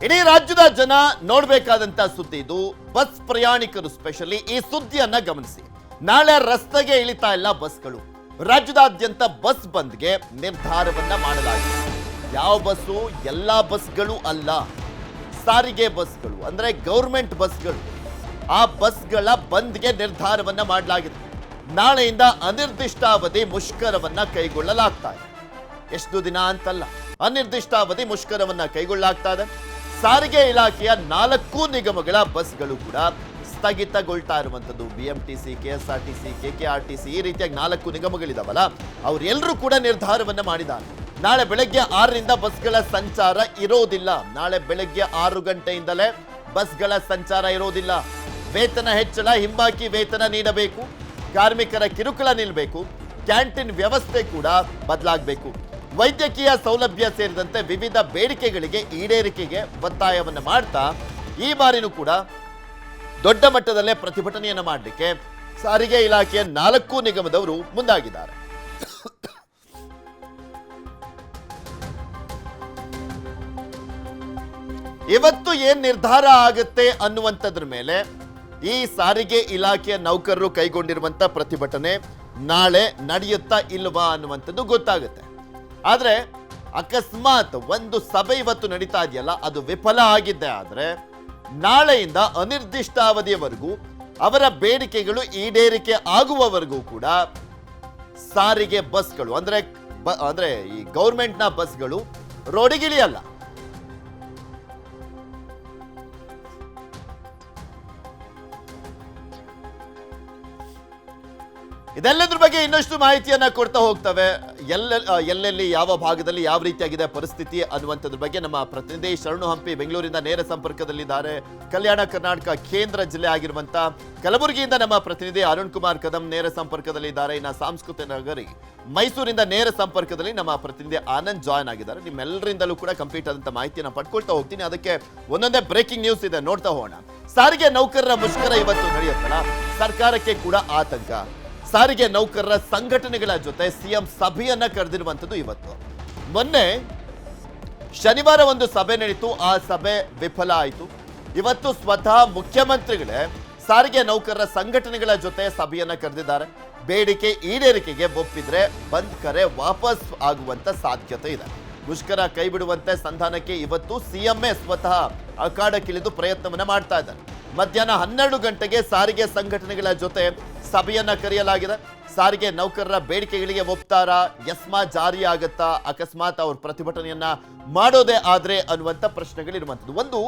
ಇಡೀ ರಾಜ್ಯದ ಜನ ನೋಡಬೇಕಾದಂತ ಸುದ್ದಿ ಇದು. ಬಸ್ ಪ್ರಯಾಣಿಕರು ಸ್ಪೆಷಲಿ ಈ ಸುದ್ದಿಯನ್ನ ಗಮನಿಸಿ. ನಾಳೆ ರಸ್ತೆಗೆ ಇಳಿತಾ ಇಲ್ಲ ಬಸ್ಗಳು. ರಾಜ್ಯದಾದ್ಯಂತ ಬಸ್ ಬಂದ್ಗೆ ನಿರ್ಧಾರವನ್ನ ಮಾಡಲಾಗಿದೆ. ಯಾವ ಬಸ್ಸು? ಎಲ್ಲಾ ಬಸ್ಗಳು ಅಲ್ಲ, ಸಾರಿಗೆ ಬಸ್ಗಳು ಅಂದ್ರೆ ಗೌರ್ಮೆಂಟ್ ಬಸ್ಗಳು. ಆ ಬಸ್ಗಳ ಬಂದ್ಗೆ ನಿರ್ಧಾರವನ್ನ ಮಾಡಲಾಗಿದೆ. ನಾಳೆಯಿಂದ ಅನಿರ್ದಿಷ್ಟಾವಧಿ ಮುಷ್ಕರವನ್ನ ಕೈಗೊಳ್ಳಲಾಗ್ತಾ ಇದೆ. ಎಷ್ಟು ದಿನ ಅಂತಲ್ಲ, ಅನಿರ್ದಿಷ್ಟಾವಧಿ ಮುಷ್ಕರವನ್ನ ಕೈಗೊಳ್ಳಲಾಗ್ತಾ ಇದೆ. ಸಾರಿಗೆ ಇಲಾಖೆಯ 4 ನಿಗಮಗಳ ಬಸ್ಗಳು ಕೂಡ ಸ್ಥಗಿತಗೊಳ್ತಾ ಇರುವಂತದ್ದು. BMTC, KSRTC, KKRTC ಈ ರೀತಿಯಾಗಿ 4 ನಿಗಮಗಳಿದಾವಲ್ಲ, ಅವರೆಲ್ಲರೂ ಕೂಡ ನಿರ್ಧಾರವನ್ನ ಮಾಡಿದ್ದಾರೆ. ನಾಳೆ ಬೆಳಗ್ಗೆ 6ರಿಂದ ಬಸ್ಗಳ ಸಂಚಾರ ಇರೋದಿಲ್ಲ. ನಾಳೆ ಬೆಳಗ್ಗೆ 6 ಗಂಟೆಯಿಂದಲೇ ಬಸ್ಗಳ ಸಂಚಾರ ಇರೋದಿಲ್ಲ. ವೇತನ ಹೆಚ್ಚಳ, ಹಿಂಬಾಕಿ ವೇತನ ನೀಡಬೇಕು, ಕಾರ್ಮಿಕರ ಕಿರುಕುಳ ನಿಲ್ಲಬೇಕು, ಕ್ಯಾಂಟೀನ್ ವ್ಯವಸ್ಥೆ ಕೂಡ ಬದಲಾಗಬೇಕು, ವೈದ್ಯಕೀಯ ಸೌಲಭ್ಯ ಸೇರಿದಂತೆ ವಿವಿಧ ಬೇಡಿಕೆಗಳಿಗೆ ಈಡೇರಿಕೆಗೆ ಒತ್ತಾಯವನ್ನು ಮಾಡ್ತಾ ಈ ಬಾರಿನೂ ಕೂಡ ದೊಡ್ಡ ಮಟ್ಟದಲ್ಲೇ ಪ್ರತಿಭಟನೆಯನ್ನು ಮಾಡಲಿಕ್ಕೆ ಸಾರಿಗೆ ಇಲಾಖೆಯ 4 ನಿಗಮದವರು ಮುಂದಾಗಿದ್ದಾರೆ. ಇವತ್ತು ಏನ್ ನಿರ್ಧಾರ ಆಗುತ್ತೆ ಅನ್ನುವಂಥದ್ರ ಮೇಲೆ ಈ ಸಾರಿಗೆ ಇಲಾಖೆಯ ನೌಕರರು ಕೈಗೊಂಡಿರುವಂತ ಪ್ರತಿಭಟನೆ ನಾಳೆ ನಡೆಯುತ್ತಾ ಇಲ್ವಾ ಅನ್ನುವಂಥದ್ದು ಗೊತ್ತಾಗುತ್ತೆ. ಆದ್ರೆ ಅಕಸ್ಮಾತ್ ಒಂದು ಸಭೆ ಇವತ್ತು ನಡೀತಾ ಇದೆಯಲ್ಲ, ಅದು ವಿಫಲ ಆಗಿದ್ದೆ ಆದ್ರೆ ನಾಳೆಯಿಂದ ಅನಿರ್ದಿಷ್ಟಾವಧಿಯವರೆಗೂ ಅವರ ಬೇಡಿಕೆಗಳು ಈಡೇರಿಕೆ ಆಗುವವರೆಗೂ ಕೂಡ ಸಾರಿಗೆ ಬಸ್ಗಳು ಅಂದ್ರೆ ಈ ಗೌರ್ಮೆಂಟ್ನ ಬಸ್ಗಳು ರೋಡಿಗಿಳಿಯಲ್ಲ. ಇದೆಲ್ಲದ್ರ ಬಗ್ಗೆ ಇನ್ನಷ್ಟು ಮಾಹಿತಿಯನ್ನ ಕೊಡ್ತಾ ಹೋಗ್ತವೆ. ಎಲ್ಲೆಲ್ಲಿ ಯಾವ ಭಾಗದಲ್ಲಿ ಯಾವ ರೀತಿಯಾಗಿದೆ ಪರಿಸ್ಥಿತಿ ಅನ್ನುವಂಥದ್ರ ಬಗ್ಗೆ ನಮ್ಮ ಪ್ರತಿನಿಧಿ ಶರಣು ಹಂಪಿ ಬೆಂಗಳೂರಿಂದ ನೇರ ಸಂಪರ್ಕದಲ್ಲಿದ್ದಾರೆ. ಕಲ್ಯಾಣ ಕರ್ನಾಟಕ ಕೇಂದ್ರ ಜಿಲ್ಲೆ ಆಗಿರುವಂತ ಕಲಬುರಗಿಯಿಂದ ನಮ್ಮ ಪ್ರತಿನಿಧಿ ಅರುಣ್ ಕುಮಾರ್ ಕದಂ ನೇರ ಸಂಪರ್ಕದಲ್ಲಿದ್ದಾರೆ. ಇನ್ನು ಸಾಂಸ್ಕೃತಿಕ ನಗರಿ ಮೈಸೂರಿಂದ ನೇರ ಸಂಪರ್ಕದಲ್ಲಿ ನಮ್ಮ ಪ್ರತಿನಿಧಿ ಆನಂದ್ ಜಾಯ್ನ್ ಆಗಿದ್ದಾರೆ. ನಿಮ್ಮೆಲ್ಲರಿಂದಲೂ ಕೂಡ ಕಂಪ್ಲೀಟ್ ಆದಂತ ಮಾಹಿತಿಯನ್ನು ಪಡ್ಕೊಳ್ತಾ ಹೋಗ್ತೀನಿ. ಅದಕ್ಕೆ ಒಂದೊಂದೇ ಬ್ರೇಕಿಂಗ್ ನ್ಯೂಸ್ ಇದೆ, ನೋಡ್ತಾ ಹೋಗೋಣ. ಸಾರಿಗೆ ನೌಕರರ ಮುಷ್ಕರ ಇವತ್ತು ನಡೆಯುತ್ತಲ್ಲ, ಸರ್ಕಾರಕ್ಕೆ ಕೂಡ ಆತಂಕ. ಸಾರಿಗೆ ನೌಕರರ ಸಂಘಟನೆಗಳ ಜೊತೆ ಸಿಎಂ ಸಭೆಯನ್ನ ಕರೆದಿರುವಂತದ್ದು ಇವತ್ತು. ಮೊನ್ನೆ ಶನಿವಾರ ಒಂದು ಸಭೆ ನಡೀತು, ಆ ಸಭೆ ವಿಫಲ ಆಯಿತು. ಇವತ್ತು ಸ್ವತಃ ಮುಖ್ಯಮಂತ್ರಿಗಳೇ ಸಾರಿಗೆ ನೌಕರರ ಸಂಘಟನೆಗಳ ಜೊತೆ ಸಭೆಯನ್ನ ಕರೆದಿದ್ದಾರೆ. ಬೇಡಿಕೆ ಈಡೇರಿಕೆಗೆ ಒಪ್ಪಿದ್ರೆ ಬಂದ್ ಕರೆ ವಾಪಸ್ ಆಗುವಂತ ಸಾಧ್ಯತೆ ಇದೆ. ಮುಷ್ಕರ ಕೈ ಬಿಡುವಂತೆ ಸಂಧಾನಕ್ಕೆ ಇವತ್ತು ಸಿಎಂఏ ಸ್ವತಃ ಅಖಾಡಕ್ಕಿಳಿದು ಪ್ರಯತ್ನವನ್ನ ಮಾಡ್ತಾ ಇದ್ದಾರೆ. ಮಧ್ಯಾಹ್ನ 12 ಗಂಟೆಗೆ ಸಾರಿಗೆ ಸಂಘಟನೆಗಳ ಜೊತೆ ಸಭೆಯನ್ನ ಕರೆಯಲಾಗಿದೆ. ಸಾರಿಗೆ ನೌಕರರ ಬೇಡಿಕೆಗಳಿಗೆ ಒಪ್ತಾರಾ, ಎಸ್ಮಾ ಜಾರಿ ಆಗತ್ತಾ, ಅಕಸ್ಮಾತ್ ಅವ್ರ ಪ್ರತಿಭಟನೆಯನ್ನ ಮಾಡೋದೇ ಆದ್ರೆ ಅನ್ನುವಂಥ ಪ್ರಶ್ನೆಗಳಿರುವಂಥದ್ದು. ಒಂದು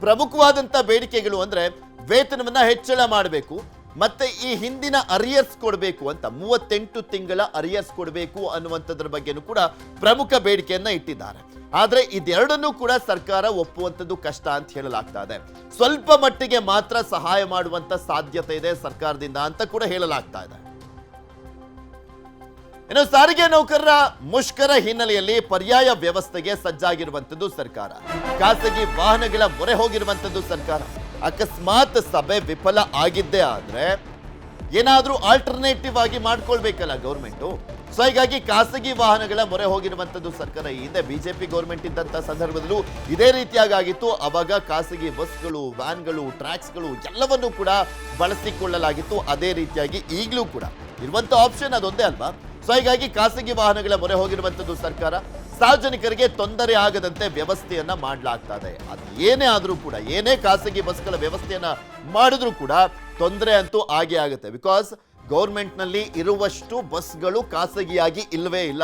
ಪ್ರಮುಖವಾದಂಥ ಬೇಡಿಕೆಗಳು ಅಂದ್ರೆ ವೇತನವನ್ನ ಹೆಚ್ಚಳ ಮಾಡಬೇಕು, ಮತ್ತೆ ಈ ಹಿಂದಿನ ಅರಿಯರ್ಸ್ ಕೊಡಬೇಕು ಅಂತ 38 ತಿಂಗಳ ಅರಿಯರ್ಸ್ ಕೊಡಬೇಕು ಅನ್ನುವಂಥದ್ರ ಬಗ್ಗೆನೂ ಕೂಡ ಪ್ರಮುಖ ಬೇಡಿಕೆಯನ್ನ ಇಟ್ಟಿದ್ದಾರೆ. ಆದ್ರೆ ಇದೆರಡನ್ನೂ ಕೂಡ ಸರ್ಕಾರ ಒಪ್ಪುವಂಥದ್ದು ಕಷ್ಟ ಅಂತ ಹೇಳಲಾಗ್ತಾ ಇದೆ. ಸ್ವಲ್ಪ ಮಟ್ಟಿಗೆ ಮಾತ್ರ ಸಹಾಯ ಮಾಡುವಂತ ಸಾಧ್ಯತೆ ಇದೆ ಸರ್ಕಾರದಿಂದ ಅಂತ ಕೂಡ ಹೇಳಲಾಗ್ತಾ ಇದೆ. ಇನ್ನು ಸಾರಿಗೆ ನೌಕರರ ಮುಷ್ಕರ ಹಿನ್ನೆಲೆಯಲ್ಲಿ ಪರ್ಯಾಯ ವ್ಯವಸ್ಥೆಗೆ ಸಜ್ಜಾಗಿರುವಂಥದ್ದು ಸರ್ಕಾರ. ಖಾಸಗಿ ವಾಹನಗಳ ಮೊರೆ ಹೋಗಿರುವಂಥದ್ದು ಸರ್ಕಾರ. ಅಕಸ್ಮಾತ್ ಸಭೆ ವಿಫಲ ಆಗಿದ್ದೇ ಆದ್ರೆ ಏನಾದ್ರೂ ಆಲ್ಟರ್ನೇಟಿವ್ ಆಗಿ ಮಾಡ್ಕೊಳ್ಬೇಕಲ್ಲ ಗೌರ್ಮೆಂಟು. ಸೊ ಹೀಗಾಗಿ ಖಾಸಗಿ ವಾಹನಗಳ ಮೊರೆ ಹೋಗಿರುವಂಥದ್ದು ಸರ್ಕಾರ. ಹಿಂದೆ ಬಿಜೆಪಿ ಗೌರ್ಮೆಂಟ್ ಇದ್ದಂಥ ಸಂದರ್ಭದಲ್ಲೂ ಇದೇ ರೀತಿಯಾಗಿತ್ತು. ಅವಾಗ ಖಾಸಗಿ ಬಸ್ಗಳು, ವ್ಯಾನ್ಗಳು, ಟ್ರ್ಯಾಕ್ಸ್ಗಳು ಎಲ್ಲವನ್ನೂ ಕೂಡ ಬಳಸಿಕೊಳ್ಳಲಾಗಿತ್ತು. ಅದೇ ರೀತಿಯಾಗಿ ಈಗಲೂ ಕೂಡ ಇರುವಂಥ ಆಪ್ಷನ್ ಅದೊಂದೇ ಅಲ್ವಾ. ಸೊ ಹೀಗಾಗಿ ಖಾಸಗಿ ವಾಹನಗಳ ಮೊರೆ ಹೋಗಿರುವಂಥದ್ದು ಸರ್ಕಾರ. ಸಾರ್ವಜನಿಕರಿಗೆ ತೊಂದರೆ ಆಗದಂತೆ ವ್ಯವಸ್ಥೆಯನ್ನ ಮಾಡಲಾಗ್ತಾ ಇದೆ. ಅದು ಏನೇ ಆದ್ರೂ ಕೂಡ, ಏನೇ ಖಾಸಗಿ ಬಸ್ಗಳ ವ್ಯವಸ್ಥೆಯನ್ನ ಮಾಡಿದ್ರೂ ಕೂಡ ತೊಂದರೆ ಅಂತೂ ಆಗೇ ಆಗುತ್ತೆ. ಬಿಕಾಸ್ ಗೌರ್ಮೆಂಟ್ನಲ್ಲಿ ಇರುವಷ್ಟು ಬಸ್ಗಳು ಖಾಸಗಿಯಾಗಿ ಇಲ್ಲವೇ ಇಲ್ಲ.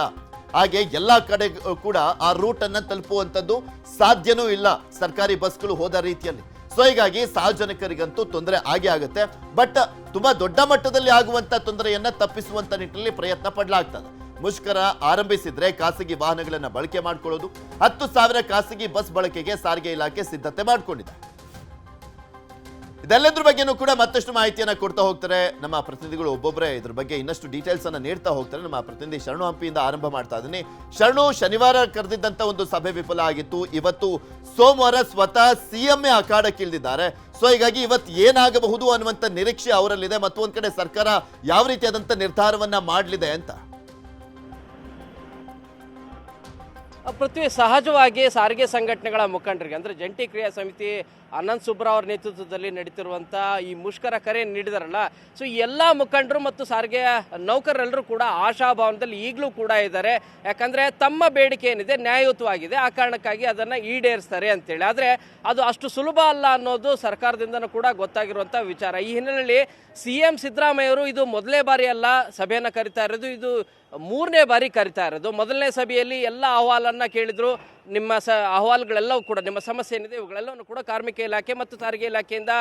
ಹಾಗೆ ಎಲ್ಲ ಕಡೆ ಕೂಡ ಆ ರೂಟ್ ಅನ್ನ ತಲುಪುವಂಥದ್ದು ಸಾಧ್ಯನೂ ಇಲ್ಲ ಸರ್ಕಾರಿ ಬಸ್ಗಳು ಹೋದ ರೀತಿಯಲ್ಲಿ. ಸೊ ಹೀಗಾಗಿ ಸಾರ್ವಜನಿಕರಿಗಂತೂ ತೊಂದರೆ ಆಗೇ ಆಗುತ್ತೆ. ಬಟ್ ತುಂಬಾ ದೊಡ್ಡ ಮಟ್ಟದಲ್ಲಿ ಆಗುವಂತ ತೊಂದರೆಯನ್ನ ತಪ್ಪಿಸುವಂತ ನಿಟ್ಟಿನಲ್ಲಿ ಪ್ರಯತ್ನ ಪಡಲಾಗ್ತದೆ. ಮುಷ್ಕರ ಆರಂಭಿಸಿದ್ರೆ ಖಾಸಗಿ ವಾಹನಗಳನ್ನ ಬಳಕೆ ಮಾಡಿಕೊಳ್ಳೋದು, 10,000 ಖಾಸಗಿ ಬಸ್ ಬಳಕೆಗೆ ಸಾರಿಗೆ ಇಲಾಖೆ ಸಿದ್ಧತೆ ಮಾಡಿಕೊಂಡಿದೆ. ಇದೆಲ್ಲದ್ರ ಬಗ್ಗೆನೂ ಕೂಡ ಮತ್ತಷ್ಟು ಮಾಹಿತಿಯನ್ನ ಕೊಡ್ತಾ ಹೋಗ್ತಾರೆ ನಮ್ಮ ಪ್ರತಿನಿಧಿಗಳು. ಒಬ್ಬೊಬ್ಬರೇ ಇದ್ರ ಬಗ್ಗೆ ಇನ್ನಷ್ಟು ಡೀಟೇಲ್ಸ್ ಅನ್ನ ನೀಡ್ತಾ ಹೋಗ್ತಾರೆ. ನಮ್ಮ ಪ್ರತಿನಿಧಿ ಶರಣು ಹಂಪಿಯಿಂದ ಆರಂಭ ಮಾಡ್ತಾ ಇದ್ದೀನಿ. ಶರಣು, ಶನಿವಾರ ಕರೆದಿದ್ದಂತ ಒಂದು ಸಭೆ ವಿಫಲ ಆಗಿತ್ತು. ಇವತ್ತು ಸೋಮವಾರ ಸ್ವತಃ ಸಿಎಂఏ ಅಖಾಡಕ್ಕಿಳಿದಿದ್ದಾರೆ. ಸೊ ಹೀಗಾಗಿ ಇವತ್ತು ಏನಾಗಬಹುದು ಅನ್ನುವಂಥ ನಿರೀಕ್ಷೆ ಅವರಲ್ಲಿದೆ. ಮತ್ತೊಂದ್ ಕಡೆ ಸರ್ಕಾರ ಯಾವ ರೀತಿಯಾದಂಥ ನಿರ್ಧಾರವನ್ನ ಮಾಡಲಿದೆ ಅಂತ ಪೃಥ್ವಿ, ಸಹಜವಾಗಿ ಸಾರಿಗೆ ಸಂಘಟನೆಗಳ ಮುಖಂಡರಿಗೆ ಅಂದರೆ ಜಂಟಿ ಕ್ರಿಯಾ ಸಮಿತಿ ಅನಂತ್ ಸುಬ್ರಾವ್ ಅವರ ನೇತೃತ್ವದಲ್ಲಿ ನಡೀತಿರುವಂಥ ಈ ಮುಷ್ಕರ ಕರೆ ನೀಡಿದಾರಲ್ಲ, ಸೊ ಎಲ್ಲ ಮುಖಂಡರು ಮತ್ತು ಸಾರಿಗೆ ನೌಕರರೆಲ್ಲರೂ ಕೂಡ ಆಶಾಭಾವನದಲ್ಲಿ ಈಗಲೂ ಕೂಡ ಇದ್ದಾರೆ. ಯಾಕಂದರೆ ತಮ್ಮ ಬೇಡಿಕೆ ಏನಿದೆ ನ್ಯಾಯಯುತವಾಗಿದೆ, ಆ ಕಾರಣಕ್ಕಾಗಿ ಅದನ್ನು ಈಡೇರಿಸ್ತಾರೆ ಅಂತೇಳಿ. ಆದರೆ ಅದು ಅಷ್ಟು ಸುಲಭ ಅಲ್ಲ ಅನ್ನೋದು ಸರ್ಕಾರದಿಂದನೂ ಕೂಡ ಗೊತ್ತಾಗಿರುವಂಥ ವಿಚಾರ. ಈ ಹಿನ್ನೆಲೆಯಲ್ಲಿ CM ಸಿದ್ದರಾಮಯ್ಯವರು ಇದು ಮೊದಲನೇ ಬಾರಿ ಅಲ್ಲ ಸಭೆಯನ್ನು ಕರಿತಾ ಇರೋದು, ಇದು 3ನೇ ಬಾರಿ ಕರಿತಾ ಇರೋದು. ಮೊದಲನೇ ಸಭೆಯಲ್ಲಿ ಎಲ್ಲ ಅಹವಾಲನ್ನು ಕೇಳಿದ್ರು. ನಿಮ್ಮ ಅಹವಾಲುಗಳೆಲ್ಲವೂ ಕೂಡ, ನಿಮ್ಮ ಸಮಸ್ಯೆ ಏನಿದೆ ಇವುಗಳೆಲ್ಲವನ್ನು ಕೂಡ ಕಾರ್ಮಿಕ ಇಲಾಖೆ ಮತ್ತು ಸಾರಿಗೆ ಇಲಾಖೆಯಿಂದ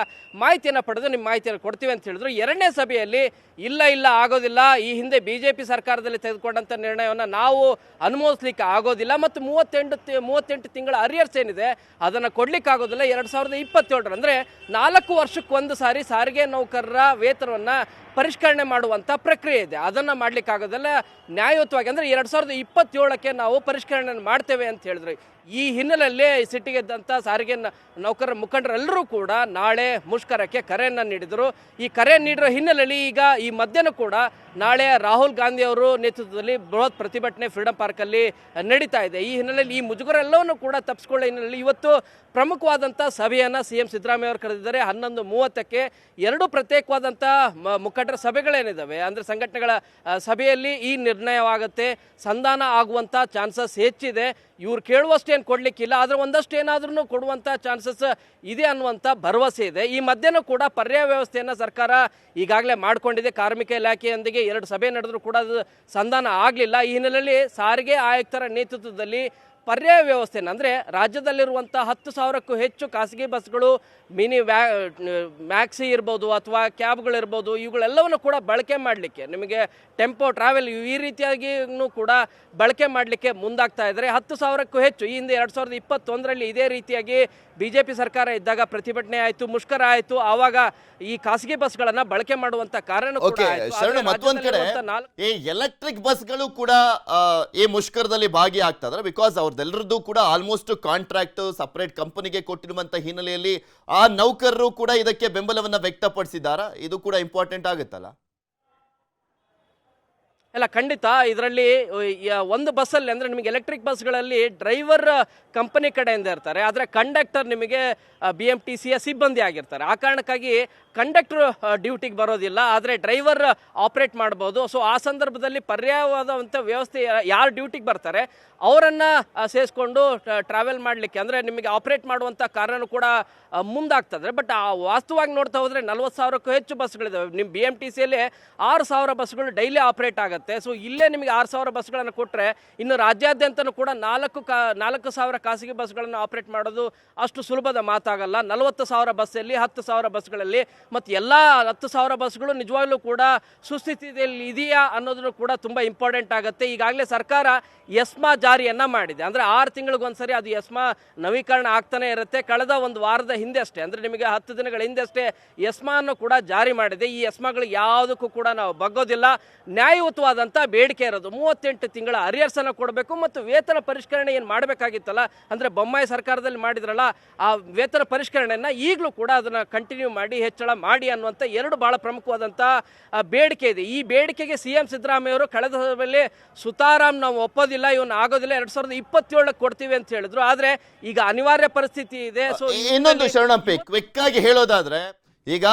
ಮಾಹಿತಿಯನ್ನು ಪಡೆದು ನಿಮ್ಮ ಮಾಹಿತಿಯನ್ನು ಕೊಡ್ತೀವಿ ಅಂತ ಹೇಳಿದ್ರು. 2ನೇ ಸಭೆಯಲ್ಲಿ ಇಲ್ಲ ಆಗೋದಿಲ್ಲ, ಈ ಹಿಂದೆ BJP ಸರ್ಕಾರದಲ್ಲಿ ತೆಗೆದುಕೊಂಡಂಥ ನಿರ್ಣಯವನ್ನು ನಾವು ಅನುಮೋದಿಸ್ಲಿಕ್ಕೆ ಆಗೋದಿಲ್ಲ ಮತ್ತು 38 ತಿಂಗಳ ಅರಿಯರ್ಸ್ ಏನಿದೆ ಅದನ್ನು ಕೊಡ್ಲಿಕ್ಕೆ ಆಗೋದಿಲ್ಲ. 2027 ಅಂದರೆ 4 ವರ್ಷಕ್ಕೊಂದು ಸಾರಿ ಸಾರಿಗೆ ನೌಕರರ ವೇತನವನ್ನು ಪರಿಷ್ಕರಣೆ ಮಾಡುವಂಥ ಪ್ರಕ್ರಿಯೆ ಇದೆ, ಅದನ್ನು ಮಾಡಲಿಕ್ಕಾಗೋದಿಲ್ಲ ನ್ಯಾಯಯುತವಾಗಿ. ಅಂದರೆ 2027ಕ್ಕೆ ನಾವು ಪರಿಷ್ಕರಣೆ ಮಾಡ್ತೇವೆ ಅಂತ ಹೇಳಿದ್ರು. ಈ ಹಿನ್ನೆಲೆಯಲ್ಲಿ ಸಿಟ್ಟಿಗೆದ್ದಂಥ ಸಾರಿಗೆ ನೌಕರರ ಮುಖಂಡರೆಲ್ಲರೂ ಕೂಡ ನಾಳೆ ಮುಷ್ಕರಕ್ಕೆ ಕರೆಯನ್ನು ನೀಡಿದರು. ಈ ಕರೆ ನೀಡಿರೋ ಹಿನ್ನೆಲೆಯಲ್ಲಿ ಈಗ ಈ ಮಧ್ಯಾಹ್ನ ಕೂಡ ನಾಳೆ ರಾಹುಲ್ ಗಾಂಧಿ ಅವರು ನೇತೃತ್ವದಲ್ಲಿ ಬೃಹತ್ ಪ್ರತಿಭಟನೆ ಫ್ರೀಡಂ ಪಾರ್ಕಲ್ಲಿ ನಡೀತಾ ಇದೆ. ಈ ಹಿನ್ನೆಲೆಯಲ್ಲಿ ಈ ಮುಜುಗರ ಎಲ್ಲವನ್ನು ಕೂಡ ತಪ್ಪಿಸ್ಕೊಳ್ಳೋ ಹಿನ್ನೆಲೆಯಲ್ಲಿ ಇವತ್ತು ಪ್ರಮುಖವಾದಂಥ ಸಭೆಯನ್ನು CM ಸಿದ್ದರಾಮಯ್ಯ ಅವರು ಕರೆದಿದ್ದಾರೆ. 11:30ಕ್ಕೆ 2 ಪ್ರತ್ಯೇಕವಾದಂಥ ಮುಖಂಡರ ಸಭೆಗಳೇನಿದ್ದಾವೆ, ಅಂದರೆ ಸಂಘಟನೆಗಳ ಸಭೆಯಲ್ಲಿ ಈ ನಿರ್ಣಯವಾಗುತ್ತೆ. ಸಂಧಾನ ಆಗುವಂಥ ಚಾನ್ಸಸ್ ಹೆಚ್ಚಿದೆ. ಇವ್ರು ಕೇಳುವಷ್ಟೇನು ಕೊಡಲಿಕ್ಕಿಲ್ಲ, ಆದರೆ ಒಂದಷ್ಟು ಏನಾದ್ರೂ ಕೊಡುವಂಥ ಚಾನ್ಸಸ್ ಇದೆ ಅನ್ನುವಂಥ ಭರವಸೆ ಇದೆ. ಈ ಮಧ್ಯನೂ ಕೂಡ ಪರ್ಯಾಯ ವ್ಯವಸ್ಥೆಯನ್ನು ಸರ್ಕಾರ ಈಗಾಗಲೇ ಮಾಡಿಕೊಂಡಿದೆ. ಕಾರ್ಮಿಕ ಇಲಾಖೆಯೊಂದಿಗೆ 2 ಸಭೆ ನಡೆದರೂ ಕೂಡ ಅದು ಸಂಧಾನ ಆಗಲಿಲ್ಲ. ಈ ಹಿನ್ನೆಲೆಯಲ್ಲಿ ಸಾರಿಗೆ ಆಯುಕ್ತರ ನೇತೃತ್ವದಲ್ಲಿ ಪರ್ಯಾಯ ವ್ಯವಸ್ಥೆನ, ಅಂದರೆ ರಾಜ್ಯದಲ್ಲಿರುವಂಥ 10,000ಕ್ಕೂ ಹೆಚ್ಚು ಖಾಸಗಿ ಬಸ್ಗಳು, ಮಿನಿ ಮ್ಯಾಕ್ಸಿ ಇರ್ಬೋದು ಅಥವಾ ಕ್ಯಾಬ್ಗಳಿರ್ಬೋದು, ಇವುಗಳೆಲ್ಲವನ್ನು ಕೂಡ ಬಳಕೆ ಮಾಡಲಿಕ್ಕೆ, ನಿಮಗೆ ಟೆಂಪೋ ಟ್ರಾವೆಲ್ ಈ ರೀತಿಯಾಗಿಯೂ ಕೂಡ ಬಳಕೆ ಮಾಡಲಿಕ್ಕೆ ಮುಂದಾಗ್ತಾ ಇದ್ದಾರೆ. 10,000ಕ್ಕೂ ಹೆಚ್ಚು. ಈ ಹಿಂದೆ 2021ರಲ್ಲಿ ಇದೇ ರೀತಿಯಾಗಿ BJP ಸರ್ಕಾರ ಇದ್ದಾಗ ಪ್ರತಿಭಟನೆ ಆಯಿತು, ಮುಷ್ಕರ ಆಯಿತು. ಆವಾಗ ಈ ಖಾಸಗಿ ಬಸ್ಗಳನ್ನು ಬಳಕೆ ಮಾಡುವಂಥ ಕಾರಣ ಕೂಡ ಆಯಿತು. ಮತ್ತೊಂದ್ ಕಡೆ ಈ ಎಲೆಕ್ಟ್ರಿಕ್ ಬಸ್ಗಳು ಕೂಡ ಈ ಮುಷ್ಕರದಲ್ಲಿ ಭಾಗಿಯಾಗ್ತದ್ರೆ, ಬಿಕಾಸ್ ಅವ್ರದ್ದೆಲ್ಲರದ್ದು ಕೂಡ ಆಲ್ಮೋಸ್ಟ್ ಕಾಂಟ್ರಾಕ್ಟ್ ಸಪರೇಟ್ ಕಂಪನಿಗೆ ಕೊಟ್ಟಿರುವಂತ ಹಿನ್ನೆಲೆಯಲ್ಲಿ ಆ ನೌಕರರು ಕೂಡ ಇದಕ್ಕೆ ಬೆಂಬಲವನ್ನ ವ್ಯಕ್ತಪಡಿಸಿದಾರ. ಇದು ಕೂಡ ಇಂಪಾರ್ಟೆಂಟ್ ಆಗುತ್ತಲ್ಲ. ಇಲ್ಲ, ಖಂಡಿತ. ಇದರಲ್ಲಿ ಒಂದು ಬಸ್ಸಲ್ಲಿ, ಅಂದರೆ ನಿಮಗೆ ಎಲೆಕ್ಟ್ರಿಕ್ ಬಸ್ಗಳಲ್ಲಿ ಡ್ರೈವರ್ ಕಂಪನಿ ಕಡೆಯಿಂದ ಇರ್ತಾರೆ, ಆದರೆ ಕಂಡಕ್ಟರ್ ನಿಮಗೆ BMTCಯ ಸಿಬ್ಬಂದಿ ಆಗಿರ್ತಾರೆ. ಆ ಕಾರಣಕ್ಕಾಗಿ ಕಂಡಕ್ಟರ್ ಡ್ಯೂಟಿಗೆ ಬರೋದಿಲ್ಲ, ಆದರೆ ಡ್ರೈವರ್ ಆಪ್ರೇಟ್ ಮಾಡ್ಬೋದು. ಸೊ ಆ ಸಂದರ್ಭದಲ್ಲಿ ಪರ್ಯಾಯವಾದಂಥ ವ್ಯವಸ್ಥೆ ಯಾರು ಡ್ಯೂಟಿಗೆ ಬರ್ತಾರೆ ಅವರನ್ನು ಸೇರಿಸ್ಕೊಂಡು ಟ್ರಾವೆಲ್ ಮಾಡಲಿಕ್ಕೆ, ಅಂದರೆ ನಿಮಗೆ ಆಪ್ರೇಟ್ ಮಾಡುವಂಥ ಕಾರಣನೂ ಕೂಡ ಮುಂದಾಗ್ತದೆ. ಬಟ್ ವಾಸ್ತವವಾಗಿ ನೋಡ್ತಾ ಹೋದರೆ 40,000ಕ್ಕೂ ಹೆಚ್ಚು ಬಸ್ಗಳಿದ್ದಾವೆ. ನಿಮ್ಮ BMTCಯಲ್ಲಿ 6,000 ಬಸ್ಗಳು ಡೈಲಿ ಆಪ್ರೇಟ್ ಆಗುತ್ತೆ. ಸೊ ಇಲ್ಲೇ ನಿಮಗೆ 6,000 ಬಸ್ಗಳನ್ನು ಕೊಟ್ಟರೆ ಇನ್ನು ರಾಜ್ಯಾದ್ಯಂತನೂ ಕೂಡ 4,000 ಖಾಸಗಿ ಬಸ್ಗಳನ್ನು ಆಪ್ರೇಟ್ ಮಾಡೋದು ಅಷ್ಟು ಸುಲಭದ ಮಾತಾಗಲ್ಲ. 40,000 ಬಸ್ಸಲ್ಲಿ 10,000 ಬಸ್ಗಳಲ್ಲಿ ಮತ್ತು ಎಲ್ಲ 10,000 ಬಸ್ಗಳು ನಿಜವಾಗ್ಲೂ ಕೂಡ ಸುಸ್ಥಿತಿಯಲ್ಲಿ ಇದೆಯಾ ಅನ್ನೋದನ್ನು ಕೂಡ ತುಂಬ ಇಂಪಾರ್ಟೆಂಟ್ ಆಗುತ್ತೆ. ಈಗಾಗಲೇ ಸರ್ಕಾರ ಎಸ್ಮಾ ಜಾರಿಯನ್ನು ಮಾಡಿದೆ, ಅಂದರೆ 6 ತಿಂಗಳಿಗೊಂದ್ಸರಿ ಅದು ಎಸ್ಮಾ ನವೀಕರಣ ಆಗ್ತಾನೆ ಇರುತ್ತೆ. ಕಳೆದ ಒಂದು ವಾರದ ಹಿಂದೆ ಅಷ್ಟೇ, ಅಂದರೆ ನಿಮಗೆ 10 ದಿನಗಳ ಹಿಂದೆ ಅಷ್ಟೇ ಎಸ್ಮಾನ್ನು ಕೂಡ ಜಾರಿ ಮಾಡಿದೆ. ಈ ಎಸ್ಮಾಗಳು ಯಾವುದಕ್ಕೂ ಕೂಡ ನಾವು ಬಗ್ಗೋದಿಲ್ಲ. ನ್ಯಾಯಯುತವಾದಂಥ ಬೇಡಿಕೆ ಇರೋದು 38 ತಿಂಗಳ ಅರಿಯರ್ಸನ್ನು ಕೊಡಬೇಕು ಮತ್ತು ವೇತನ ಪರಿಷ್ಕರಣೆ ಏನು ಮಾಡಬೇಕಾಗಿತ್ತಲ್ಲ, ಅಂದರೆ ಬೊಮ್ಮಾಯಿ ಸರ್ಕಾರದಲ್ಲಿ ಮಾಡಿದ್ರಲ್ಲ ಆ ವೇತನ ಪರಿಷ್ಕರಣೆಯನ್ನು ಈಗಲೂ ಕೂಡ ಅದನ್ನು ಕಂಟಿನ್ಯೂ ಮಾಡಿ, ಹೆಚ್ಚಳ ಮಾಡಿ ಅನ್ನುವಂಥ 2 ಭಾಳ ಪ್ರಮುಖವಾದಂಥ ಬೇಡಿಕೆ ಇದೆ. ಈ ಬೇಡಿಕೆಗೆ CM ಸಿದ್ದರಾಮಯ್ಯ ಅವರು ಕಳೆದ ಸಭೆಯಲ್ಲಿ ಸುತಾರಾಮ್ ನಾವು ಒಪ್ಪೋದಿಲ್ಲ, ಇವನು ಆಗೋದಿಲ್ಲ, 2027ಕ್ಕೆ ಕೊಡ್ತೀವಿ ಅಂತ ಹೇಳಿದ್ರು. ಆದರೆ ಈಗ ಅನಿವಾರ್ಯ ಪರಿಸ್ಥಿತಿ ಇದೆ. ಸೊ ಇನ್ನೊಂದು ಶರಣಪ್ಪಿ ಕ್ವಿಕ್ ಆಗಿ ಹೇಳೋದಾದ್ರೆ, ಈಗ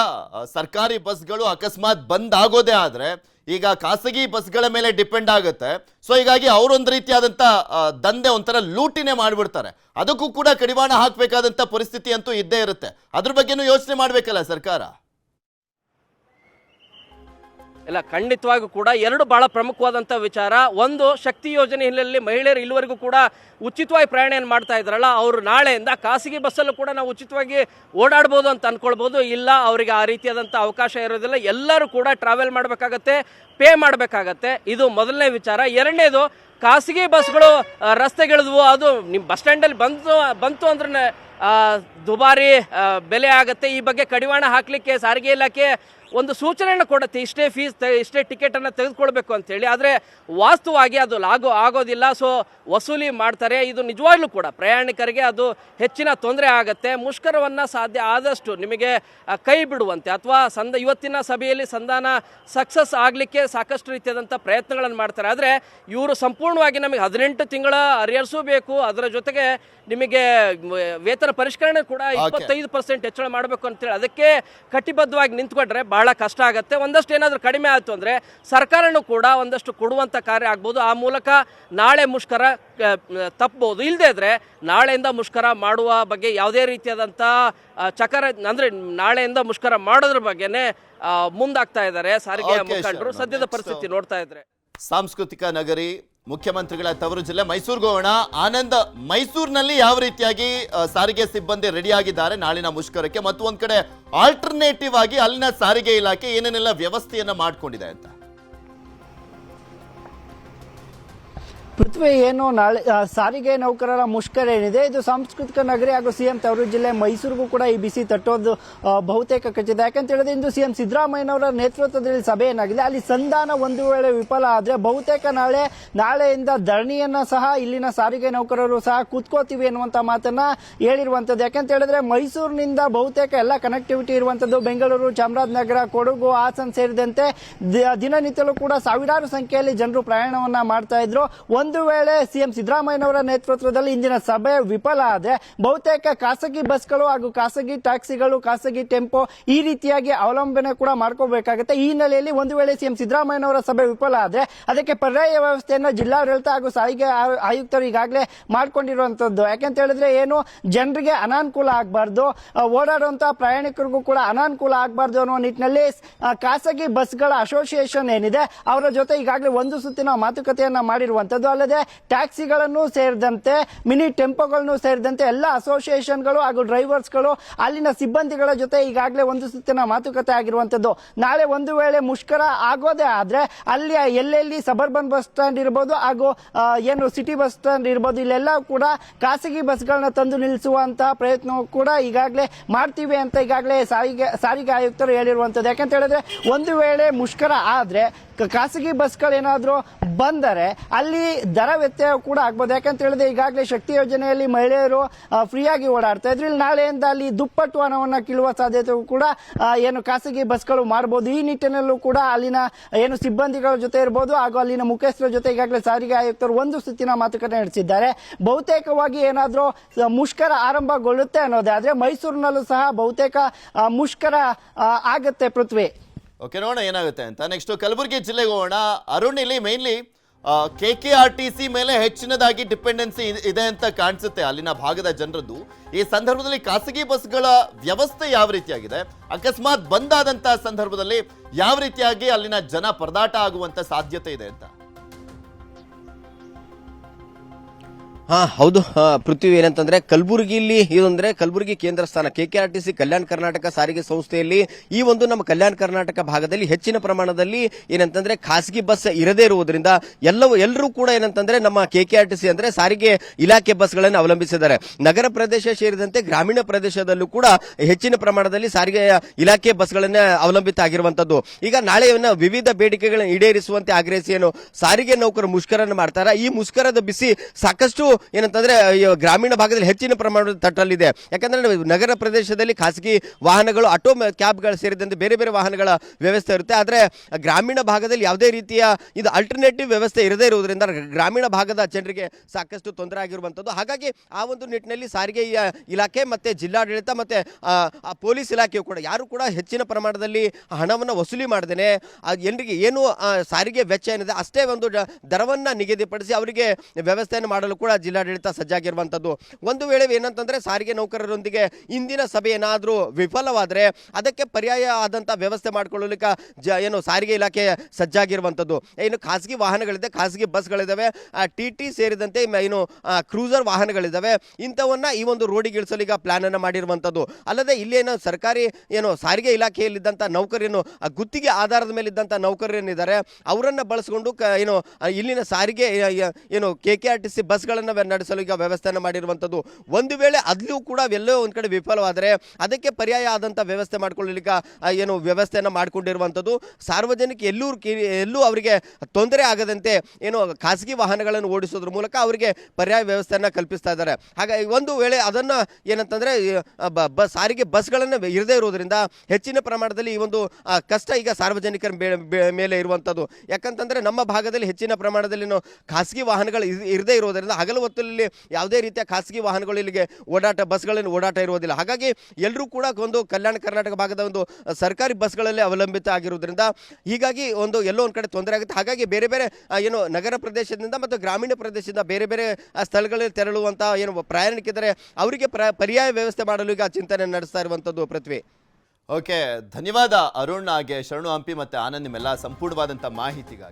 ಸರ್ಕಾರಿ ಬಸ್ಗಳು ಅಕಸ್ಮಾತ್ ಬಂದ್ ಆಗೋದೇ ಆದ್ರೆ ಈಗ ಖಾಸಗಿ ಬಸ್ಗಳ ಮೇಲೆ ಡಿಪೆಂಡ್ ಆಗುತ್ತೆ. ಸೊ ಹೀಗಾಗಿ ಅವರೊಂದು ರೀತಿಯಾದಂಥ ದಂಧೆ, ಒಂಥರ ಲೂಟಿನೇ ಮಾಡಿಬಿಡ್ತಾರೆ. ಅದಕ್ಕೂ ಕೂಡ ಕಡಿವಾಣ ಹಾಕಬೇಕಾದಂಥ ಪರಿಸ್ಥಿತಿ ಅಂತೂ ಇದ್ದೇ ಇರುತ್ತೆ. ಅದ್ರ ಬಗ್ಗೆನೂ ಯೋಚನೆ ಮಾಡಬೇಕಲ್ಲ ಸರ್ಕಾರ. ಇಲ್ಲ, ಖಂಡಿತವಾಗೂ ಕೂಡ 2 ಭಾಳ ಪ್ರಮುಖವಾದಂಥ ವಿಚಾರ. ಒಂದು, ಶಕ್ತಿ ಯೋಜನೆ ಹಿನ್ನೆಲೆಯಲ್ಲಿ ಮಹಿಳೆಯರು ಇಲ್ಲಿವರೆಗೂ ಕೂಡ ಉಚಿತವಾಗಿ ಪ್ರಯಾಣ ಮಾಡ್ತಾ ಇದ್ರಲ್ಲ, ಅವರು ನಾಳೆಯಿಂದ ಖಾಸಗಿ ಬಸ್ಸಲ್ಲೂ ಕೂಡ ನಾವು ಉಚಿತವಾಗಿ ಓಡಾಡ್ಬೋದು ಅಂತ ಅಂದ್ಕೊಳ್ಬೋದು. ಇಲ್ಲ, ಅವರಿಗೆ ಆ ರೀತಿಯಾದಂಥ ಅವಕಾಶ ಇರೋದಿಲ್ಲ. ಎಲ್ಲರೂ ಕೂಡ ಟ್ರಾವೆಲ್ ಮಾಡಬೇಕಾಗತ್ತೆ, ಪೇ ಮಾಡಬೇಕಾಗತ್ತೆ. ಇದು ಮೊದಲನೇ ವಿಚಾರ. 2ನೇದು, ಖಾಸಗಿ ಬಸ್ಗಳು ರಸ್ತೆಗಿಳಿದ್ವು, ಅದು ನಿಮ್ಮ ಬಸ್ ಸ್ಟ್ಯಾಂಡಲ್ಲಿ ಬಂತು ಅಂದ್ರೆ ದುಬಾರಿ ಬೆಲೆ ಆಗುತ್ತೆ. ಈ ಬಗ್ಗೆ ಕಡಿವಾಣ ಹಾಕಲಿಕ್ಕೆ ಸಾರಿಗೆ ಇಲಾಖೆ ಒಂದು ಸೂಚನೆಯನ್ನು ಕೊಡುತ್ತೆ, ಇಷ್ಟೇ ಫೀಸ್ ಇಷ್ಟೇ ಟಿಕೆಟನ್ನು ತೆಗೆದುಕೊಳ್ಬೇಕು ಅಂತೇಳಿ. ಆದರೆ ವಾಸ್ತವವಾಗಿ ಅದು ಆಗೋದಿಲ್ಲ. ಸೊ ವಸೂಲಿ ಮಾಡ್ತಾರೆ. ಇದು ನಿಜವಾಗ್ಲೂ ಕೂಡ ಪ್ರಯಾಣಿಕರಿಗೆ ಅದು ಹೆಚ್ಚಿನ ತೊಂದರೆ ಆಗುತ್ತೆ. ಮುಷ್ಕರವನ್ನು ಸಾಧ್ಯ ಆದಷ್ಟು ನಿಮಗೆ ಕೈ ಬಿಡುವಂತೆ ಅಥವಾ ಇವತ್ತಿನ ಸಭೆಯಲ್ಲಿ ಸಂಧಾನ ಸಕ್ಸಸ್ ಆಗಲಿಕ್ಕೆ ಸಾಕಷ್ಟು ರೀತಿಯಾದಂಥ ಪ್ರಯತ್ನಗಳನ್ನು ಮಾಡ್ತಾರೆ. ಆದರೆ ಇವರು ಸಂಪೂರ್ಣವಾಗಿ ನಮಗೆ 18 ತಿಂಗಳ ಅರಿಯರ್ಸೂ ಬೇಕು, ಅದರ ಜೊತೆಗೆ ನಿಮಗೆ ವೇತನ ಪರಿಷ್ಕರಣೆ ಕೂಡ 25% ಹೆಚ್ಚಳ ಮಾಡಬೇಕು ಅಂತೇಳಿ ಅದಕ್ಕೆ ಕಟಿಬದ್ಧವಾಗಿ ನಿಂತ್ಕೊಂಡ್ರೆ ಬಹಳ ಕಷ್ಟ ಆಗುತ್ತೆ. ಒಂದಷ್ಟು ಏನಾದರೂ ಕಡಿಮೆ ಆಯಿತು ಅಂದರೆ ಸರ್ಕಾರನೂ ಕೂಡ ಒಂದಷ್ಟು ಕೊಡುವಂಥ ಕಾರ್ಯ ಆಗ್ಬೋದು. ಆ ಮೂಲಕ ನಾಳೆ ಮುಷ್ಕರ ತಪ್ಪಬಹುದು. ಇಲ್ಲದೇ ಇದ್ರೆ ನಾಳೆಯಿಂದ ಮುಷ್ಕರ ಮಾಡುವ ಬಗ್ಗೆ ಯಾವುದೇ ರೀತಿಯಾದಂಥ ಅಂದರೆ ನಾಳೆಯಿಂದ ಮುಷ್ಕರ ಮಾಡೋದ್ರ ಬಗ್ಗೆನೇ ಮುಂದಾಗ್ತಾ ಇದ್ದಾರೆ ಸಾರಿಗೆ ಮುಖಂಡರು. ಸದ್ಯದ ಪರಿಸ್ಥಿತಿ ನೋಡ್ತಾ ಇದ್ರೆ ಸಾಂಸ್ಕೃತಿಕ ನಗರಿ ಮುಖ್ಯಮಂತ್ರಿಗಳ ತವರು ಜಿಲ್ಲೆ ಮೈಸೂರಿಗೆ ಹೋಗೋಣ. ಆನಂದ್, ಮೈಸೂರಿನಲ್ಲಿ ಯಾವ ರೀತಿಯಾಗಿ ಸಾರಿಗೆ ಸಿಬ್ಬಂದಿ ರೆಡಿ ಆಗಿದ್ದಾರೆ ನಾಳಿನ ಮುಷ್ಕರಕ್ಕೆ, ಮತ್ತು ಒಂದ್ ಕಡೆ ಆಲ್ಟರ್ನೇಟಿವ್ ಆಗಿ ಅಲ್ಲಿನ ಸಾರಿಗೆ ಇಲಾಖೆ ಏನೇನೆಲ್ಲ ವ್ಯವಸ್ಥೆಯನ್ನ ಮಾಡ್ಕೊಂಡಿದೆ ಅಂತ? ಪೃಥ್ವಿ, ಏನು ನಾಳೆ ಸಾರಿಗೆ ನೌಕರರ ಮುಷ್ಕರ ಏನಿದೆ ಇದು ಸಾಂಸ್ಕೃತಿಕ ನಗರಿ ಹಾಗೂ ಸಿಎಂ ತವರು ಜಿಲ್ಲೆ ಮೈಸೂರಿಗೂ ಕೂಡ ಈ ಬಿಸಿ ತಟ್ಟೋದು ಬಹುತೇಕ ಖಚಿತ. ಯಾಕಂತ ಹೇಳಿದ್ರೆ ಇಂದು ಸಿಎಂ ಸಿದ್ದರಾಮಯ್ಯನವರ ನೇತೃತ್ವದಲ್ಲಿ ಸಭೆ ಏನಾಗಿದೆ, ಅಲ್ಲಿ ಸಂಧಾನ ಒಂದು ವೇಳೆ ವಿಫಲ ಆದ್ರೆ ಬಹುತೇಕ ನಾಳೆಯಿಂದ ಧರಣಿಯನ್ನ ಸಹ ಇಲ್ಲಿನ ಸಾರಿಗೆ ನೌಕರರು ಸಹ ಕೂತ್ಕೋತೀವಿ ಎನ್ನುವಂತ ಮಾತನ್ನ ಹೇಳಿರುವಂತದ್ದು. ಯಾಕಂತ ಹೇಳಿದ್ರೆ ಮೈಸೂರಿನಿಂದ ಬಹುತೇಕ ಎಲ್ಲ ಕನೆಕ್ಟಿವಿಟಿ ಇರುವಂತದ್ದು ಬೆಂಗಳೂರು, ಚಾಮರಾಜನಗರ, ಕೊಡಗು, ಹಾಸನ ಸೇರಿದಂತೆ ದಿನನಿತ್ಯಲೂ ಕೂಡ ಸಾವಿರಾರು ಸಂಖ್ಯೆಯಲ್ಲಿ ಜನರು ಪ್ರಯಾಣವನ್ನ ಮಾಡ್ತಾ ಇದ್ರು. ಒಂದು ವೇಳೆ ಸಿಎಂ ಸಿದ್ದರಾಮಯ್ಯನವರ ನೇತೃತ್ವದಲ್ಲಿ ಇಂದಿನ ಸಭೆ ವಿಫಲ ಆದ್ರೆ ಬಹುತೇಕ ಖಾಸಗಿ ಬಸ್ಗಳು ಹಾಗೂ ಖಾಸಗಿ ಟ್ಯಾಕ್ಸಿಗಳು, ಖಾಸಗಿ ಟೆಂಪೋ ಈ ರೀತಿಯಾಗಿ ಅವಲಂಬನೆ ಕೂಡ ಮಾಡ್ಕೋಬೇಕಾಗುತ್ತೆ. ಈ ಹಿನ್ನೆಲೆಯಲ್ಲಿ ಒಂದು ವೇಳೆ ಸಿಎಂ ಸಿದ್ದರಾಮಯ್ಯನವರ ಸಭೆ ವಿಫಲ ಆದ್ರೆ ಅದಕ್ಕೆ ಪರ್ಯಾಯ ವ್ಯವಸ್ಥೆಯನ್ನು ಜಿಲ್ಲಾಡಳಿತ ಹಾಗೂ ಸಾರಿಗೆ ಆಯುಕ್ತರು ಈಗಾಗಲೇ ಮಾಡ್ಕೊಂಡಿರುವಂತದ್ದು. ಯಾಕಂತ ಹೇಳಿದ್ರೆ ಏನು ಜನರಿಗೆ ಅನಾನುಕೂಲ ಆಗಬಾರ್ದು, ಓಡಾಡುವಂತಹ ಪ್ರಯಾಣಿಕರಿಗೂ ಕೂಡ ಅನಾನುಕೂಲ ಆಗಬಾರ್ದು ಅನ್ನೋ ನಿಟ್ಟಿನಲ್ಲಿ ಖಾಸಗಿ ಬಸ್ಗಳ ಅಸೋಸಿಯೇಷನ್ ಏನಿದೆ ಅವರ ಜೊತೆ ಈಗಾಗಲೇ ಒಂದು ಸುತ್ತಿನ ಮಾತುಕತೆಯನ್ನ ಮಾಡಿರುವಂತದ್ದು. ಅಲ್ಲದೆ ಟ್ಯಾಕ್ಸಿಗಳನ್ನು ಸೇರಿದಂತೆ ಮಿನಿ ಟೆಂಪೋಗಳನ್ನು ಸೇರಿದಂತೆ ಎಲ್ಲ ಅಸೋಸಿಯೇಷನ್ಗಳು ಹಾಗೂ ಡ್ರೈವರ್ಸ್ಗಳು ಅಲ್ಲಿನ ಸಿಬ್ಬಂದಿಗಳ ಜೊತೆ ಈಗಾಗಲೇ ಒಂದು ಸುತ್ತಿನ ಮಾತುಕತೆ ಆಗಿರುವಂತದ್ದು. ನಾಳೆ ಒಂದು ವೇಳೆ ಮುಷ್ಕರ ಆಗೋದೇ ಆದ್ರೆ ಅಲ್ಲಿ ಎಲ್ಲೆಲ್ಲಿ ಸಬರ್ಬನ್ ಬಸ್ ಸ್ಟ್ಯಾಂಡ್ ಇರಬಹುದು ಹಾಗೂ ಏನು ಸಿಟಿ ಬಸ್ ಸ್ಟ್ಯಾಂಡ್ ಇರಬಹುದು, ಇಲ್ಲೆಲ್ಲ ಕೂಡ ಖಾಸಗಿ ಬಸ್ಗಳನ್ನ ತಂದು ನಿಲ್ಲಿಸುವಂತಹ ಪ್ರಯತ್ನ ಕೂಡ ಈಗಾಗಲೇ ಮಾಡ್ತೀವಿ ಅಂತ ಈಗಾಗಲೇ ಸಾರಿಗೆ ಆಯುಕ್ತರು ಹೇಳಿರುವಂತದ್ದು. ಯಾಕಂತ ಹೇಳಿದ್ರೆ ಒಂದು ವೇಳೆ ಮುಷ್ಕರ ಆದ್ರೆ ಖಾಸಗಿ ಬಸ್ಗಳೇನಾದ್ರೂ ಬಂದರೆ ಅಲ್ಲಿ ದರ ವ್ಯತ್ಯಯ ಕೂಡ ಆಗ್ಬೋದು. ಯಾಕಂತ ಹೇಳಿದ್ರೆ ಈಗಾಗಲೇ ಶಕ್ತಿ ಯೋಜನೆಯಲ್ಲಿ ಮಹಿಳೆಯರು ಫ್ರೀಯಾಗಿ ಓಡಾಡ್ತಾ ಇದ್ರು. ಇಲ್ಲಿ ನಾಳೆಯಿಂದ ಅಲ್ಲಿ ದುಪ್ಪಟ್ಟು ಹಣವನ್ನ ಕೀಳುವ ಸಾಧ್ಯತೆ ಕೂಡ ಏನು ಖಾಸಗಿ ಬಸ್ಗಳು ಮಾಡಬಹುದು. ಈ ನಿಟ್ಟಿನಲ್ಲೂ ಕೂಡ ಅಲ್ಲಿನ ಏನು ಸಿಬ್ಬಂದಿಗಳ ಜೊತೆ ಇರಬಹುದು ಹಾಗೂ ಅಲ್ಲಿನ ಮುಖ್ಯಸ್ಥರ ಜೊತೆ ಈಗಾಗಲೇ ಸಾರಿಗೆ ಆಯುಕ್ತರು ಒಂದು ಸುತ್ತಿನ ಮಾತುಕತೆ ನಡೆಸಿದ್ದಾರೆ. ಬಹುತೇಕವಾಗಿ ಏನಾದ್ರೂ ಮುಷ್ಕರ ಆರಂಭಗೊಳ್ಳುತ್ತೆ ಅನ್ನೋದೇ ಆದ್ರೆ ಮೈಸೂರಿನಲ್ಲೂ ಸಹ ಬಹುತೇಕ ಮುಷ್ಕರ ಆಗತ್ತೆ. ಪೃಥ್ವಿ, ಓಕೆ, ನೋಡೋಣ ಏನಾಗುತ್ತೆ ಅಂತ. ನೆಕ್ಸ್ಟ್ ಕಲಬುರಗಿ ಜಿಲ್ಲೆಗೆ ಹೋಗೋಣ. ಅರುಣ್, ಇಲ್ಲಿ ಮೇನ್ಲಿ KKRTC ಮೇಲೆ ಹೆಚ್ಚಿನದಾಗಿ ಡಿಪೆಂಡೆನ್ಸಿ ಇದೆ ಅಂತ ಕಾಣಿಸುತ್ತೆ ಅಲ್ಲಿನ ಭಾಗದ ಜನರದ್ದು. ಈ ಸಂದರ್ಭದಲ್ಲಿ ಖಾಸಗಿ ಬಸ್ಗಳ ವ್ಯವಸ್ಥೆ ಯಾವ ರೀತಿಯಾಗಿದೆ, ಅಕಸ್ಮಾತ್ ಬಂದಾದಂತಹ ಸಂದರ್ಭದಲ್ಲಿ ಯಾವ ರೀತಿಯಾಗಿ ಅಲ್ಲಿನ ಜನ ಪರದಾಟ ಆಗುವಂತ ಸಾಧ್ಯತೆ ಇದೆ ಅಂತ? ಹೌದು ಪೃಥ್ವಿ, ಏನಂತಂದ್ರೆ ಕಲಬುರಗಿಯಲ್ಲಿ ಇದಂದ್ರೆ ಕಲಬುರಗಿ ಕೇಂದ್ರ ಸ್ಥಾನ KKRTC ಕಲ್ಯಾಣ ಕರ್ನಾಟಕ ಸಾರಿಗೆ ಸಂಸ್ಥೆಯಲ್ಲಿ ಈ ಒಂದು ನಮ್ಮ ಕಲ್ಯಾಣ ಕರ್ನಾಟಕ ಭಾಗದಲ್ಲಿ ಹೆಚ್ಚಿನ ಪ್ರಮಾಣದಲ್ಲಿ ಏನಂತಂದ್ರೆ ಖಾಸಗಿ ಬಸ್ ಇರದೇ ಇರುವುದರಿಂದ ಎಲ್ಲರೂ ಕೂಡ ಏನಂತಂದ್ರೆ ನಮ್ಮ KKRTC ಅಂದ್ರೆ ಸಾರಿಗೆ ಇಲಾಖೆ ಬಸ್ಗಳನ್ನು ಅವಲಂಬಿಸಿದ್ದಾರೆ. ನಗರ ಪ್ರದೇಶ ಸೇರಿದಂತೆ ಗ್ರಾಮೀಣ ಪ್ರದೇಶದಲ್ಲೂ ಕೂಡ ಹೆಚ್ಚಿನ ಪ್ರಮಾಣದಲ್ಲಿ ಸಾರಿಗೆ ಇಲಾಖೆ ಬಸ್ಗಳನ್ನ ಅವಲಂಬಿತ ಆಗಿರುವಂತದ್ದು. ಈಗ ನಾಳೆ ವಿವಿಧ ಬೇಡಿಕೆಗಳನ್ನು ಈಡೇರಿಸುವಂತೆ ಆಗ್ರಹಿಸಿ ಏನು ಸಾರಿಗೆ ನೌಕರರು ಮುಷ್ಕರನ್ನು ಮಾಡ್ತಾರೆ. ಈ ಮುಷ್ಕರದ ಬಿಸಿ ಸಾಕಷ್ಟು ಏನಂತಂದ್ರೆ ಗ್ರಾಮೀಣ ಭಾಗದಲ್ಲಿ ಹೆಚ್ಚಿನ ಪ್ರಮಾಣದ ತಟ್ಟಲಿದೆ. ಯಾಕಂದ್ರೆ ನಗರ ಪ್ರದೇಶದಲ್ಲಿ ಖಾಸಗಿ ವಾಹನಗಳು, ಆಟೋ ಕ್ಯಾಬ್ಗಳು ಸೇರಿದಂತೆ ಬೇರೆ ಬೇರೆ ವಾಹನಗಳ ವ್ಯವಸ್ಥೆ ಇರುತ್ತೆ. ಆದ್ರೆ ಗ್ರಾಮೀಣ ಭಾಗದಲ್ಲಿ ಯಾವುದೇ ರೀತಿಯ ಇದು ಅಲ್ಟರ್ನೇಟಿವ್ ವ್ಯವಸ್ಥೆ ಇರದೇ ಇರುವುದರಿಂದ ಗ್ರಾಮೀಣ ಭಾಗದ ಜನರಿಗೆ ಸಾಕಷ್ಟು ತೊಂದರೆ ಆಗಿರುವಂತದ್ದು. ಹಾಗಾಗಿ ಆ ಒಂದು ನಿಟ್ಟಿನಲ್ಲಿ ಸಾರಿಗೆ ಇಲಾಖೆ ಮತ್ತೆ ಜಿಲ್ಲಾಡಳಿತ ಮತ್ತೆ ಪೊಲೀಸ್ ಇಲಾಖೆಯು ಕೂಡ ಯಾರು ಕೂಡ ಹೆಚ್ಚಿನ ಪ್ರಮಾಣದಲ್ಲಿ ಹಣವನ್ನು ವಸೂಲಿ ಮಾಡದೇನೆ ಜನರಿಗೆ ಏನು ಸಾರಿಗೆ ವೆಚ್ಚ ಏನಿದೆ ಅಷ್ಟೇ ಒಂದು ದರವನ್ನ ನಿಗದಿಪಡಿಸಿ ಅವರಿಗೆ ವ್ಯವಸ್ಥೆಯನ್ನು ಮಾಡಲು ಕೂಡ ಜಿಲ್ಲಾಡಳಿತ ಸಜ್ಜಾಗಿರುವಂತದ್ದು. ಒಂದು ವೇಳೆ ಏನಂತಂದ್ರೆ ಸಾರಿಗೆ ನೌಕರರೊಂದಿಗೆ ಇಂದಿನ ಸಭೆ ಏನಾದರೂ ವಿಫಲವಾದರೆ ಅದಕ್ಕೆ ಪರ್ಯಾಯ ಆದಂತಹ ವ್ಯವಸ್ಥೆ ಮಾಡಿಕೊಳ್ಳಲಿಕ್ಕೆ ಏನು ಸಾರಿಗೆ ಇಲಾಖೆ ಸಜ್ಜಾಗಿರುವಂತದ್ದು. ಏನು ಖಾಸಗಿ ವಾಹನಗಳಿದೆ, ಖಾಸಗಿ ಬಸ್ಗಳಿದಾವೆ, TT ಸೇರಿದಂತೆ ಏನು ಕ್ರೂಸರ್ ವಾಹನಗಳಿದಾವೆ. ಇಂಥವನ್ನ ಈ ಒಂದು ರೋಡಿಗೆ ಇಳಿಸಲು ಈಗ ಪ್ಲಾನ್ ಅನ್ನ ಮಾಡಿರುವಂತದ್ದು. ಅಲ್ಲದೆ ಇಲ್ಲೇನು ಸರ್ಕಾರಿ ಏನು ಸಾರಿಗೆ ಇಲಾಖೆಯಲ್ಲಿದ್ದಂಥ ನೌಕರರೇನು ಗುತ್ತಿಗೆ ಆಧಾರದ ಮೇಲೆ ಇದ್ದಂಥ ನೌಕರರೇನಿದ್ದಾರೆ ಅವರನ್ನ ಬಳಸಿಕೊಂಡು ಏನು ಇಲ್ಲಿನ ಸಾರಿಗೆ ಏನು KKRTC ಬಸ್ಗಳನ್ನ ನಡೆಸಲು ಈಗ ವ್ಯವಸ್ಥೆಯನ್ನು ಮಾಡಿರುವಂಥದ್ದು. ಒಂದು ವೇಳೆ ಅದ್ಲೂ ಕೂಡ ಎಲ್ಲೋ ಒಂದ್ ಕಡೆ ವಿಫಲವಾದರೆ ಅದಕ್ಕೆ ಪರ್ಯಾಯ ಆದಂಥ ವ್ಯವಸ್ಥೆ ಮಾಡ್ಕೊಳ್ಳಲಿಕ್ಕೆ ಏನು ವ್ಯವಸ್ಥೆಯನ್ನು ಮಾಡಿಕೊಂಡಿರುವಂಥದ್ದು. ಸಾರ್ವಜನಿಕ ಎಲ್ಲೂ ಅವರಿಗೆ ತೊಂದರೆ ಆಗದಂತೆ ಏನು ಖಾಸಗಿ ವಾಹನಗಳನ್ನು ಓಡಿಸೋದ್ರ ಮೂಲಕ ಅವರಿಗೆ ಪರ್ಯಾಯ ವ್ಯವಸ್ಥೆಯನ್ನು ಕಲ್ಪಿಸ್ತಾ ಇದ್ದಾರೆ. ಹಾಗಾಗಿ ಒಂದು ವೇಳೆ ಅದನ್ನ ಏನಂತಂದ್ರೆ ಸಾರಿಗೆ ಬಸ್ಗಳನ್ನು ಇರದೇ ಇರೋದ್ರಿಂದ ಹೆಚ್ಚಿನ ಪ್ರಮಾಣದಲ್ಲಿ ಈ ಒಂದು ಕಷ್ಟ ಈಗ ಸಾರ್ವಜನಿಕರ ಮೇಲೆ ಇರುವಂಥದ್ದು. ಯಾಕಂತಂದ್ರೆ ನಮ್ಮ ಭಾಗದಲ್ಲಿ ಹೆಚ್ಚಿನ ಪ್ರಮಾಣದಲ್ಲಿ ಖಾಸಗಿ ವಾಹನಗಳು ಇರದೇ ಇರೋದ್ರಿಂದ ಹಗಲು ಹೊತ್ತಲ್ಲಿ ಯಾವುದೇ ರೀತಿಯ ಖಾಸಗಿ ವಾಹನಗಳು ಇಲ್ಲಿಗೆ ಬಸ್ಗಳಲ್ಲಿ ಓಡಾಟ ಇರುವುದಿಲ್ಲ. ಹಾಗಾಗಿ ಎಲ್ಲರೂ ಕೂಡ ಒಂದು ಕಲ್ಯಾಣ ಕರ್ನಾಟಕ ಭಾಗದ ಒಂದು ಸರ್ಕಾರಿ ಬಸ್ಗಳಲ್ಲಿ ಅವಲಂಬಿತ ಆಗಿರುವುದರಿಂದ ಹೀಗಾಗಿ ಎಲ್ಲೋ ಒಂದು ಕಡೆ ತೊಂದರೆ ಆಗುತ್ತೆ. ಹಾಗಾಗಿ ಬೇರೆ ಬೇರೆ ಏನು ನಗರ ಪ್ರದೇಶದಿಂದ ಮತ್ತು ಗ್ರಾಮೀಣ ಪ್ರದೇಶದಿಂದ ಬೇರೆ ಬೇರೆ ಸ್ಥಳಗಳಲ್ಲಿ ತೆರಳುವಂಥ ಏನು ಪ್ರಯಾಣಿಕರಿದ್ದಾರೆ ಅವರಿಗೆ ಪರ್ಯಾಯ ವ್ಯವಸ್ಥೆ ಮಾಡಲು ಈಗ ಚಿಂತನೆ ನಡೆಸ್ತಾ ಇರುವಂಥದ್ದು. ಪೃಥ್ವಿ. ಓಕೆ, ಧನ್ಯವಾದ ಅರುಣ್. ಹಾಗೆ ಶರಣು ಹಂಪಿ ಮತ್ತೆ ಆನಂದ್ ನಿಮ್ಮೆಲ್ಲ ಸಂಪೂರ್ಣವಾದಂಥ ಮಾಹಿತಿಗಾಗಿ.